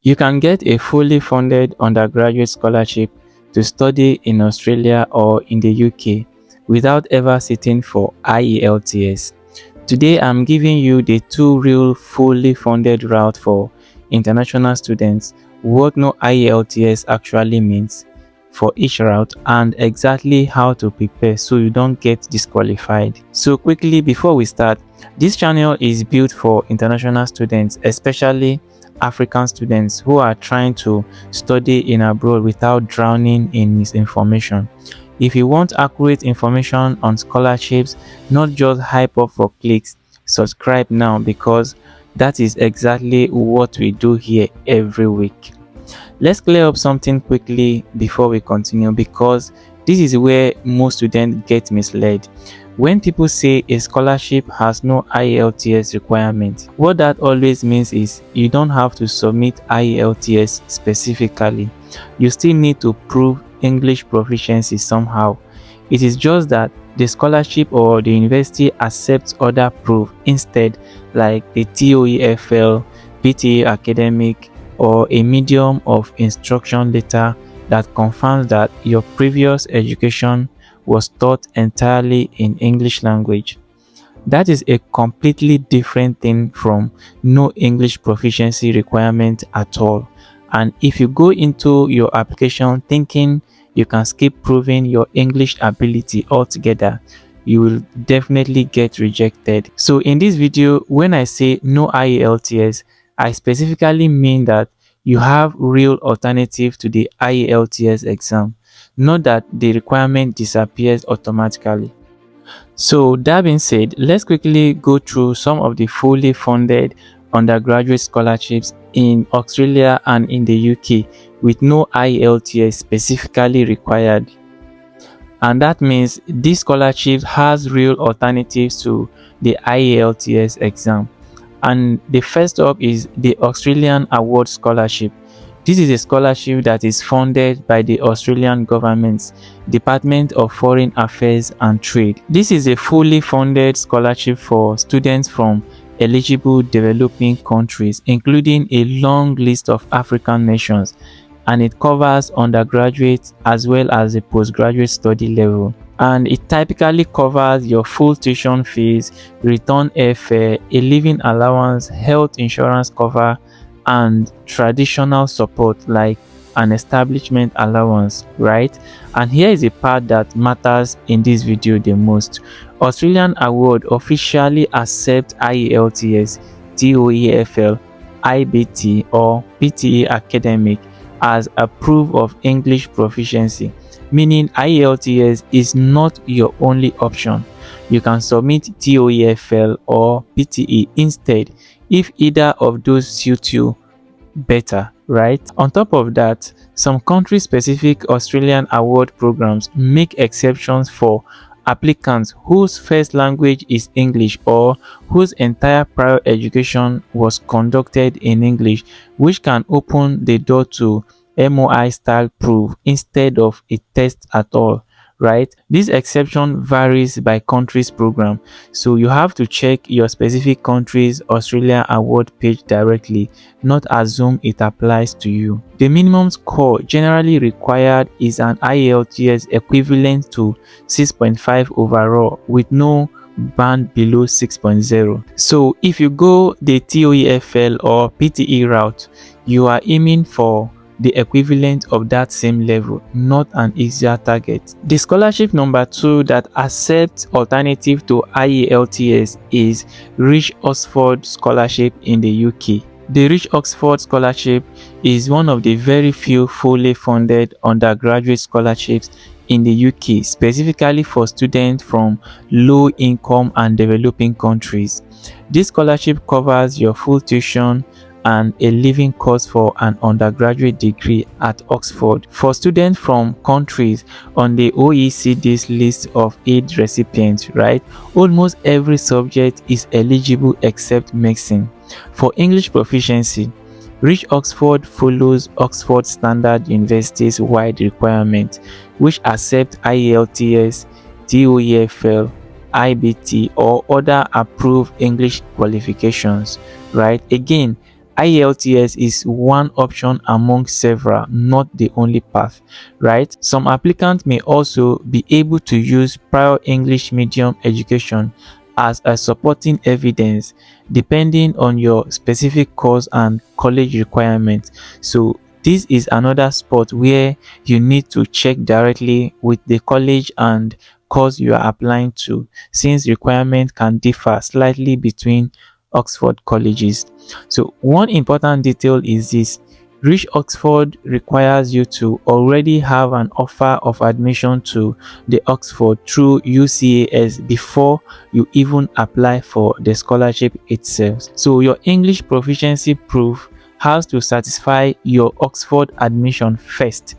You can get a fully funded undergraduate scholarship to study in Australia or in the UK without ever sitting for IELTS. Today I'm giving you the two real fully funded route for international students, what no IELTS actually means for each route, and exactly how to prepare so you don't get disqualified. So quickly before we start, this channel is built for international students, especially African students who are trying to study in abroad without drowning in misinformation. If you want accurate information on scholarships, not just hype up for clicks, subscribe now because that is exactly what we do here every week. Let's clear up something quickly before we continue because this is where most students get misled. When people say a scholarship has no IELTS requirement, what that always means is you don't have to submit IELTS specifically. You still need to prove English proficiency somehow. It is just that the scholarship or the university accepts other proof instead, like the TOEFL, PTE academic, or a medium of instruction letter that confirms that your previous education was taught entirely in English language. That is a completely different thing from no English proficiency requirement at all. And if you go into your application thinking you can skip proving your English ability altogether, you will definitely get rejected. So in this video, when I say no IELTS, I specifically mean that you have real alternative to the IELTS exam, not that the requirement disappears automatically. So that being said, let's quickly go through some of the fully funded undergraduate scholarships in Australia and in the UK with no IELTS specifically required. And that means this scholarship has real alternatives to the IELTS exam. And the first up is the Australian Award Scholarship. This is a scholarship that is funded by the Australian government's Department of Foreign Affairs and Trade. This is a fully funded scholarship for students from eligible developing countries, including a long list of African nations, and it covers undergraduate as well as a postgraduate study level. And it typically covers your full tuition fees, return airfare, a living allowance, health insurance cover, and traditional support like an establishment allowance, right? And here is a part that matters in this video the most. Australian Award officially accept IELTS, TOEFL, IBT, or PTE academic as a proof of English proficiency, meaning IELTS is not your only option. You can submit TOEFL or PTE instead if either of those suit you better, right? On top of that, some country-specific Australian award programs make exceptions for applicants whose first language is English or whose entire prior education was conducted in English, which can open the door to MOI style proof instead of a test at all, right? This exception varies by country's program, so you have to check your specific country's Australia award page directly, not assume it applies to you. The minimum score generally required is an IELTS equivalent to 6.5 overall with no band below 6.0. So if you go the TOEFL or PTE route, you are aiming for the equivalent of that same level, not an easier target. The scholarship number 2 that accepts alternative to IELTS is Rich Oxford Scholarship in the UK. The Rich Oxford Scholarship is one of the very few fully funded undergraduate scholarships in the UK, specifically for students from low-income and developing countries. This scholarship covers your full tuition and a living cost for an undergraduate degree at Oxford. For students from countries on the OECD's list of aid recipients, right, almost every subject is eligible except medicine. For English proficiency, Rich Oxford follows Oxford Standard University's wide requirement, which accept IELTS, TOEFL, IBT, or other approved English qualifications, right? Again, IELTS is one option among several, not the only path, right? Some applicants may also be able to use prior English medium education as a supporting evidence depending on your specific course and college requirements. So this is another spot where you need to check directly with the college and course you are applying to, since requirements can differ slightly between Oxford colleges. So one important detail is this: Rich Oxford requires you to already have an offer of admission to the Oxford through UCAS before you even apply for the scholarship itself. So your English proficiency proof has to satisfy your Oxford admission first,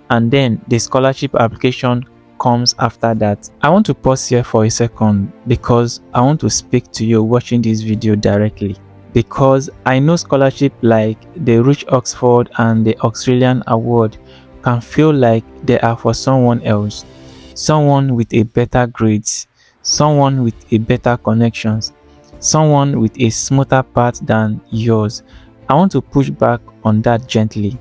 and then the scholarship application comes after that. I want to pause here for a second because I want to speak to you watching this video directly, because I know scholarship like the Rich Oxford and the Australian Award can feel like they are for someone else, someone with a better grades, someone with a better connections, someone with a smoother path than yours. I want to push back on that gently.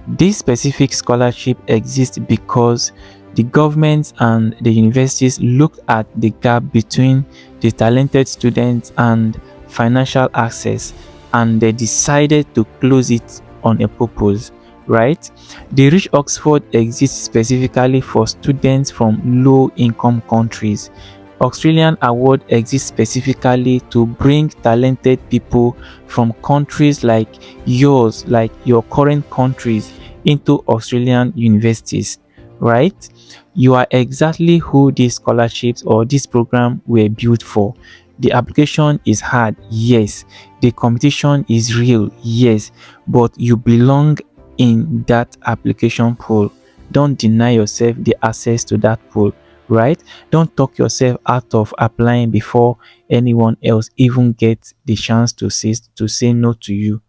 This specific scholarship exists because the governments and the universities looked at the gap between the talented students and financial access, and they decided to close it on a purpose, right? The Rich Oxford exists specifically for students from low income countries. Australian Award exists specifically to bring talented people from countries like yours, like your current countries, into Australian universities, right? You are exactly who these scholarships or this program were built for. The application is hard, yes. The competition is real, yes. But you belong in that application pool. Don't deny yourself the access to that pool, right? Don't talk yourself out of applying before anyone else even gets the chance to say no to you.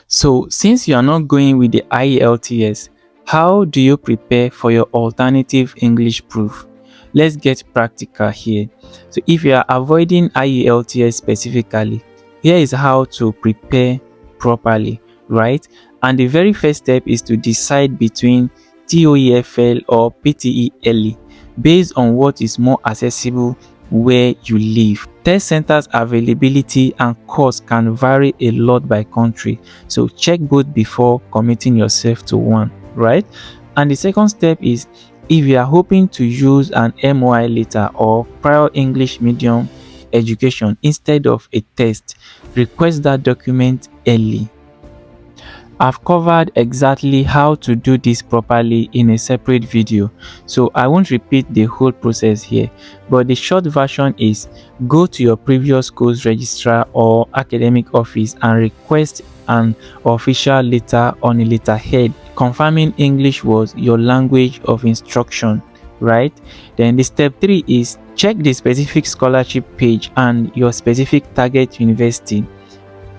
So since you are not going with the IELTS, how do you prepare for your alternative English proof? Let's get practical here. So if you are avoiding IELTS specifically, here is how to prepare properly, right? And the very first step is to decide between TOEFL or PTE based on what is more accessible where you live. Test centers availability and cost can vary a lot by country, so check both before committing yourself to one, right? And the second step is, if you are hoping to use an MOI letter or prior English medium education instead of a test, request that document early. I've covered exactly how to do this properly in a separate video, so I won't repeat the whole process here, but the short version is: go to your previous school's registrar or academic office and request an official letter on a letterhead confirming English was your language of instruction, right? Then the step 3 is check the specific scholarship page and your specific target university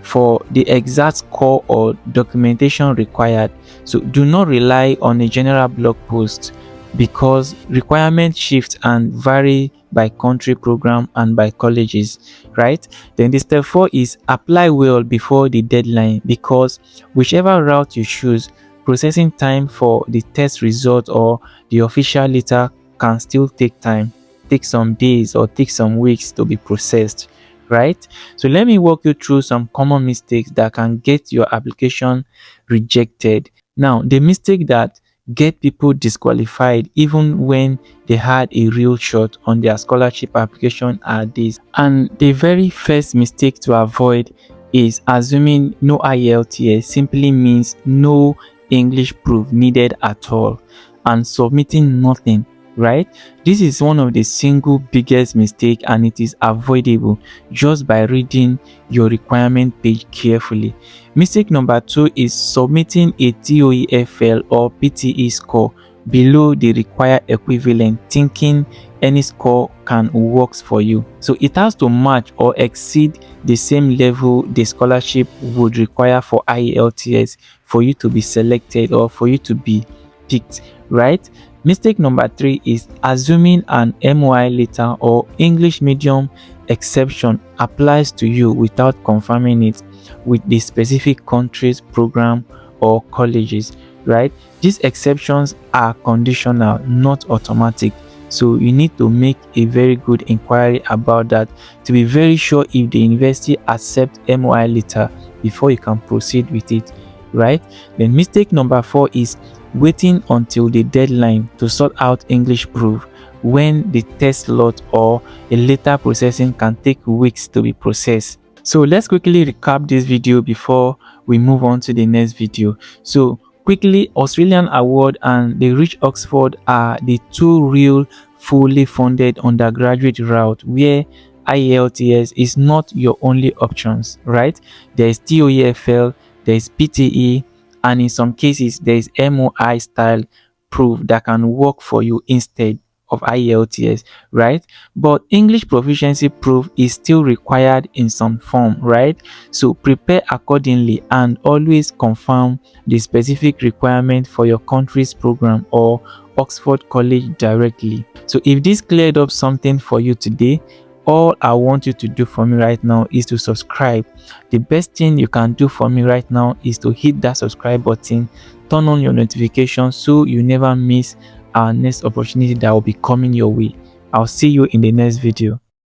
for the exact score or documentation required. So do not rely on a general blog post, because requirements shift and vary by country, program, and by colleges, right? Then the step 4 is apply well before the deadline, because whichever route you choose, processing time for the test result or the official letter can still take time, take some days or take some weeks to be processed, right? So let me walk you through some common mistakes that can get your application rejected. Now, the mistake that get people disqualified even when they had a real shot on their scholarship application are these. And the very first mistake to avoid is assuming no IELTS simply means no English proof needed at all and submitting nothing, right? This is one of the single biggest mistake, and it is avoidable just by reading your requirement page carefully. Mistake number 2 is submitting a TOEFL or PTE score below the required equivalent, thinking any score can work for you. So it has to match or exceed the same level the scholarship would require for IELTS for you to be selected or for you to be picked, right? Mistake number 3 is assuming an MOI letter or English medium exception applies to you without confirming it with the specific country's program or colleges, right? These exceptions are conditional, not automatic. So you need to make a very good inquiry about that to be very sure if the university accepts MOI letter before you can proceed with it, right? Then mistake number 4 is waiting until the deadline to sort out English proof when the test lot or a later processing can take weeks to be processed. So let's quickly recap this video before we move on to the next video. So quickly, Australian Award and the Rich Oxford are the two real fully funded undergraduate route where IELTS is not your only options, right? There is TOEFL, there is PTE, and in some cases there is MOI style proof that can work for you instead of IELTS, right? But English proficiency proof is still required in some form, right? So prepare accordingly and always confirm the specific requirement for your country's program or Oxford College directly. So if this cleared up something for you today, all I want you to do for me right now is to subscribe. The best thing you can do for me right now is to hit that subscribe button, turn on your notifications so you never miss our next opportunity that will be coming your way. I'll see you in the next video.